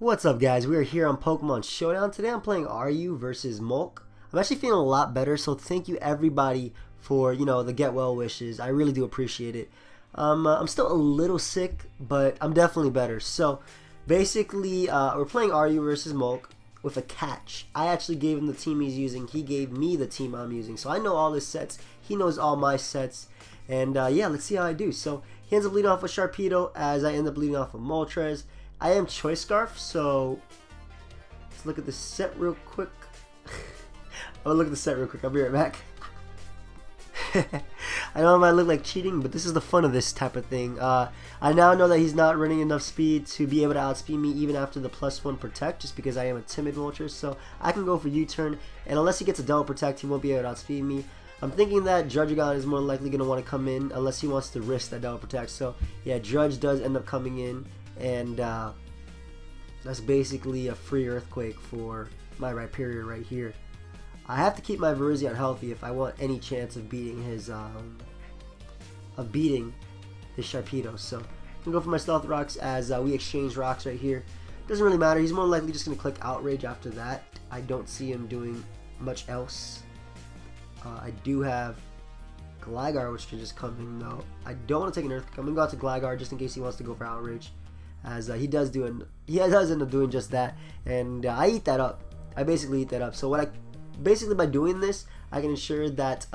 What's up, guys? We are here on Pokemon Showdown. Today I'm playing RU versus Molk. I'm actually feeling a lot better, so thank you everybody for, the get well wishes. I really do appreciate it. I'm still a little sick, but I'm definitely better. So basically, we're playing RU versus Molk with a catch. I actually gave him the team he's using. He gave me the team I'm using. So I know all his sets. He knows all my sets. And yeah, let's see how I do. So he ends up leading off with Sharpedo as I end up leading off with Moltres. I am Choice Scarf, so let's look at the set real quick. I'll look at the set real quick. I'll be right back. I know it might look like cheating, but this is the fun of this type of thing. I now know that he's not running enough speed to be able to outspeed me even after the +1 protect, just because I am a timid Moltres, so I can go for U-turn, and unless he gets a double protect, he won't be able to outspeed me. I'm thinking that Druddigon is more likely going to want to come in unless he wants to risk that double protect. So yeah, Drudge does end up coming in, and that's basically a free Earthquake for my Rhyperior right here. I have to keep my Virizion healthy if I want any chance of beating his Sharpedo. So I'm gonna go for my Stealth Rocks as we exchange rocks right here. Doesn't really matter. He's more likely just gonna click Outrage after that. I don't see him doing much else. I do have Gligar, which can just come in though. I don't want to take an Earthquake. I'm gonna go out to Gligar just in case he wants to go for Outrage, as he does end up doing just that, and I eat that up. I basically eat that up. So basically by doing this, I can ensure that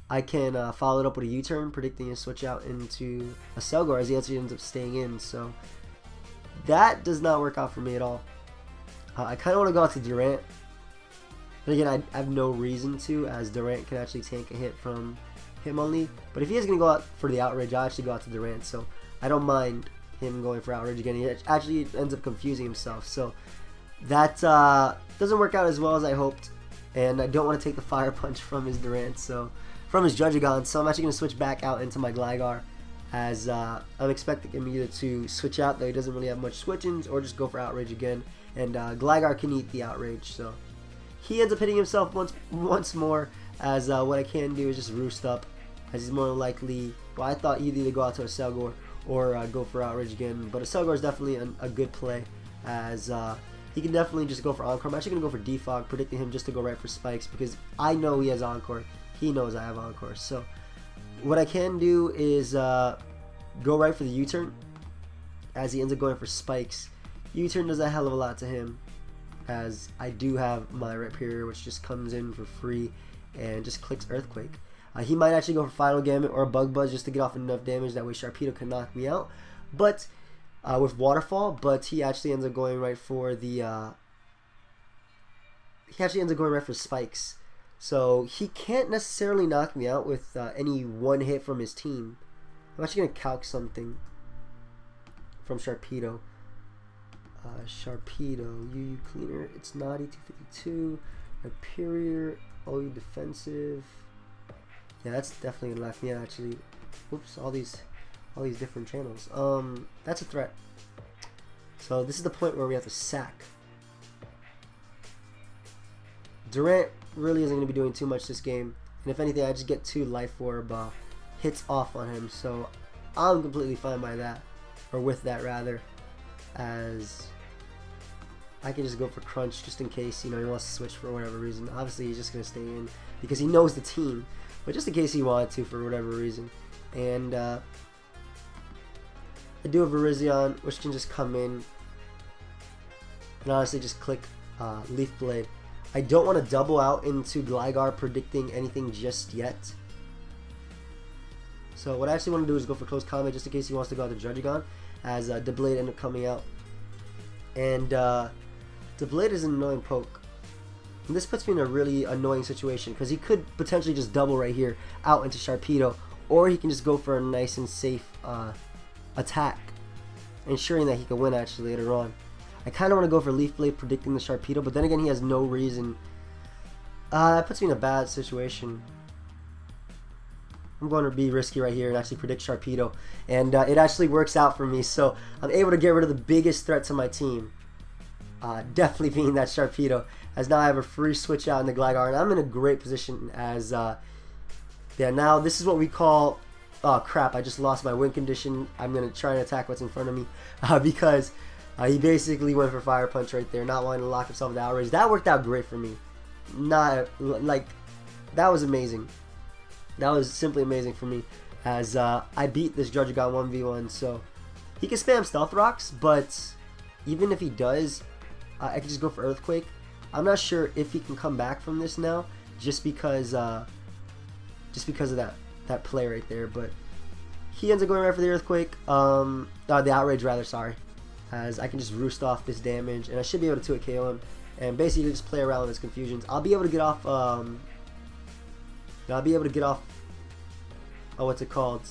I can follow it up with a U-turn, predicting a switch out into a Selgar as he actually ends up staying in. So that does not work out for me at all. I kind of want to go out to Durant, but again, I have no reason to, as Durant can actually tank a hit from him only. But if he is going to go out for the Outrage, I actually go out to Durant, so I don't mind him going for Outrage again. He actually ends up confusing himself, so that doesn't work out as well as I hoped, and I don't want to take the Fire Punch from his Durant, so from his Druddigon, so I'm actually going to switch back out into my Gligar, as I'm expecting him either to switch out, though he doesn't really have much switch-ins, or just go for Outrage again, and Gligar can eat the Outrage, so he ends up hitting himself once more, as what I can do is just Roost up, as he's more likely, well, I thought he'd either go out to a Selgar or go for Outrage again, but a Selgar is definitely a good play, as he can definitely just go for Encore. I'm actually going to go for Defog, predicting him just to go right for Spikes, because I know he has Encore, he knows I have Encore, so what I can do is go right for the U-turn, as he ends up going for Spikes. U-turn does a hell of a lot to him, as I do have my Rhyperior, which just comes in for free and just clicks Earthquake. He might actually go for Final Gambit or a Bug Buzz just to get off enough damage, that way Sharpedo can knock me out, but with Waterfall, but he actually ends up going right for the Spikes, so he can't necessarily knock me out with any one hit from his team. I'm actually going to calc something from Sharpedo. Sharpedo, UU Cleaner, it's naughty, 252, Rhyperior, OU Defensive. Yeah, that's definitely gonna knock me out actually. Whoops, all these different channels. That's a threat. So this is the point where we have to sack. Durant really isn't gonna be doing too much this game, and if anything, I just get 2 Life Orb hits off on him, so I'm completely fine by that, or with that rather, as I can just go for Crunch just in case, he wants to switch for whatever reason. Obviously, he's just going to stay in because he knows the team, but just in case he wanted to for whatever reason. And I do have Virizion, which can just come in and honestly just click Leaf Blade. I don't want to double out into Gligar predicting anything just yet. So what I actually want to do is go for Close Combat just in case he wants to go out to Druddigon, as Deblade ended up coming out. And Deblade is an annoying poke. And this puts me in a really annoying situation, because he could potentially just double right here out into Sharpedo, or he can just go for a nice and safe attack, ensuring that he can win actually later on. I kind of want to go for Leaf Blade predicting the Sharpedo, but then again he has no reason. That puts me in a bad situation. I'm going to be risky right here and actually predict Sharpedo, and it actually works out for me, so I'm able to get rid of the biggest threat to my team, definitely being that Sharpedo, as now I have a free switch out in the Gligar, and I'm in a great position, as yeah, now this is what we call Oh crap, I just lost my win condition. I'm going to try and attack what's in front of me because he basically went for Fire Punch right there, not wanting to lock himself with Outrage. That worked out great for me. Not, like, that was amazing. That was simply amazing for me as I beat this Druddigon 1v1. So he can spam Stealth Rocks, but even if he does, I can just go for Earthquake. I'm not sure if he can come back from this now, just because of that play right there. But he ends up going right for the Earthquake, the Outrage rather, sorry, as I can just roost off this damage, and I should be able to 2-hit KO him, and basically just play around with his confusions. I'll be able to get off, oh, what's it called?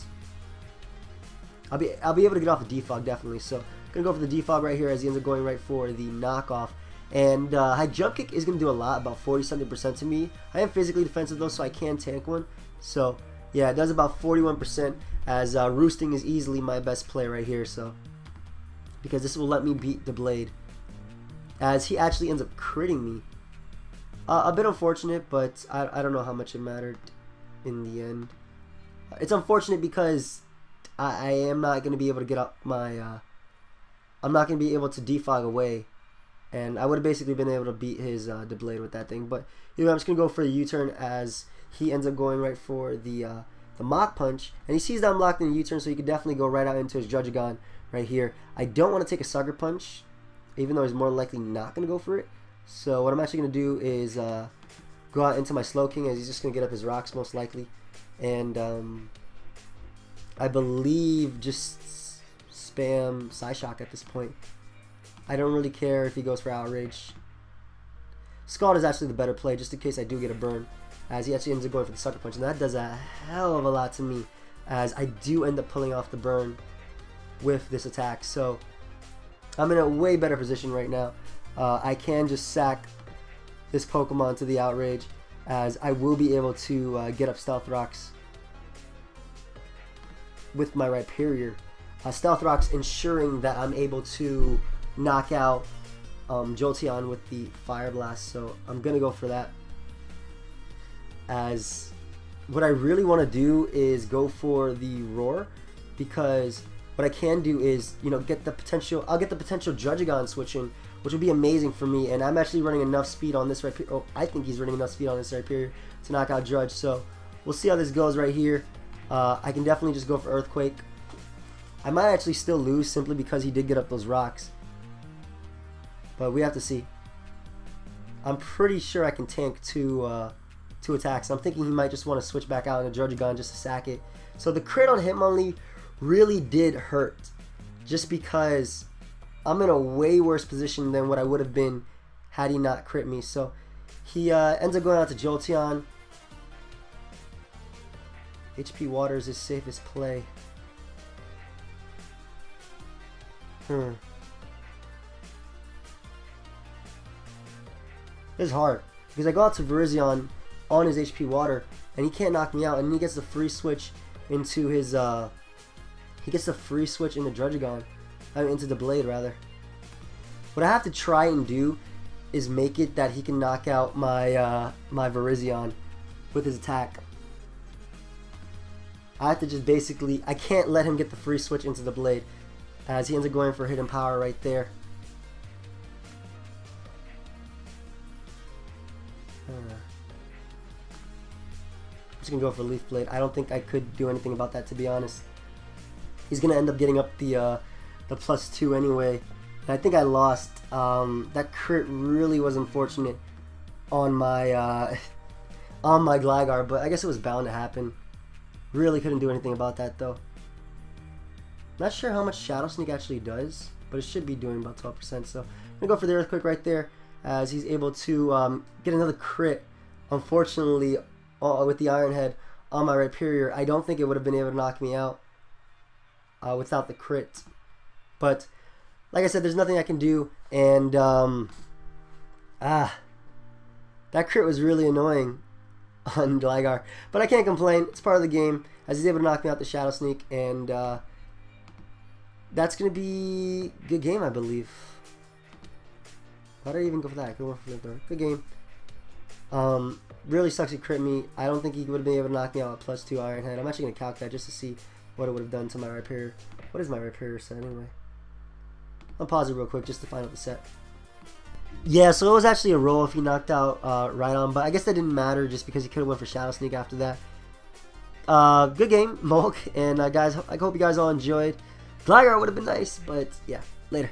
I'll be able to get off the defog, definitely. So gonna go for the defog right here as he ends up going right for the knockoff. And high jump kick is gonna do a lot, about 40-something% to me. I am physically defensive though, so I can tank one. So yeah, it does about 41%, as roosting is easily my best play right here. So because this will let me beat the Blade, as he actually ends up critting me. A bit unfortunate, but I don't know how much it mattered in the end. It's unfortunate because I am not going to be able to get up my, I'm not going to be able to defog away, and I would have basically been able to beat his Blade with that thing. But you know, I'm just going to go for the U-turn as he ends up going right for the Mach Punch, and he sees that I'm locked in a U-turn, so he could definitely go right out into his Druddigon right here. I don't want to take a Sucker Punch, even though he's more likely not going to go for it. So what I'm actually going to do is go out into my Slowking, as he's just going to get up his rocks most likely. And I believe just spam Psyshock at this point. I don't really care if he goes for Outrage. Scald is actually the better play, just in case I do get a burn, as he actually ends up going for the Sucker Punch. And that does a hell of a lot to me, as I do end up pulling off the burn with this attack. So I'm in a way better position right now. I can just sack this Pokemon to the Outrage, as I will be able to get up Stealth Rocks with my Rhyperior. Stealth Rocks ensuring that I'm able to knock out Jolteon with the Fire Blast, so I'm going to go for that. As what I really want to do is go for the Roar, because what I can do is, you know, get the potential, I'll get the potential Druddigon switching, which would be amazing for me, and I'm actually running enough speed on this Rhyperior. Oh, I think he's running enough speed on this Rhyperior to knock out Drudge, so we'll see how this goes right here. I can definitely just go for Earthquake. I might actually still lose simply because he did get up those rocks, but we have to see. I'm pretty sure I can tank two attacks. I'm thinking he might just want to switch back out into Druddigon just to sack it. So the crit on Hitmonlee really did hurt, just because I'm in a way worse position than what I would have been had he not crit me. So he ends up going out to Jolteon. HP Water is his safest play. This is hard, because I go out to Virizion on his HP Water, and he can't knock me out, and he gets the free switch into his, he gets the free switch into Druddigon, into the Blade rather. What I have to try and do is make it that he can knock out my my Virizion with his attack. I have to just basically, I can't let him get the free switch into the Blade, as he ends up going for Hidden Power right there. I'm just gonna go for Leaf Blade. I don't think I could do anything about that, to be honest. He's gonna end up getting up the +2 anyway. And I think I lost. That crit really was unfortunate on my on my Gligar, but I guess it was bound to happen. Really couldn't do anything about that though. Not sure how much Shadow Sneak actually does, but it should be doing about 12%. So I'm gonna go for the Earthquake right there, as he's able to get another crit. Unfortunately, with the Iron Head on my Rhyperior, I don't think it would have been able to knock me out without the crit. But like I said, there's nothing I can do, and that crit was really annoying on Gligar, but I can't complain. It's part of the game, as he's able to knock me out the Shadow Sneak, and that's gonna be a good game, I believe. Why did I even go for that? I could go for the good game. Really sucks he crit me. I don't think he would have been able to knock me out with +2 Iron Head. I'm actually going to calc that just to see what it would have done to my Rhyperior. What is my Rhyperior set anyway? I'll pause it real quick just to find out the set. Yeah, so it was actually a roll if he knocked out Rhydon, but I guess that didn't matter just because he could have went for Shadow Sneak after that. Good game, Molk, and guys, I hope you guys all enjoyed. Gligar would have been nice, but yeah, later.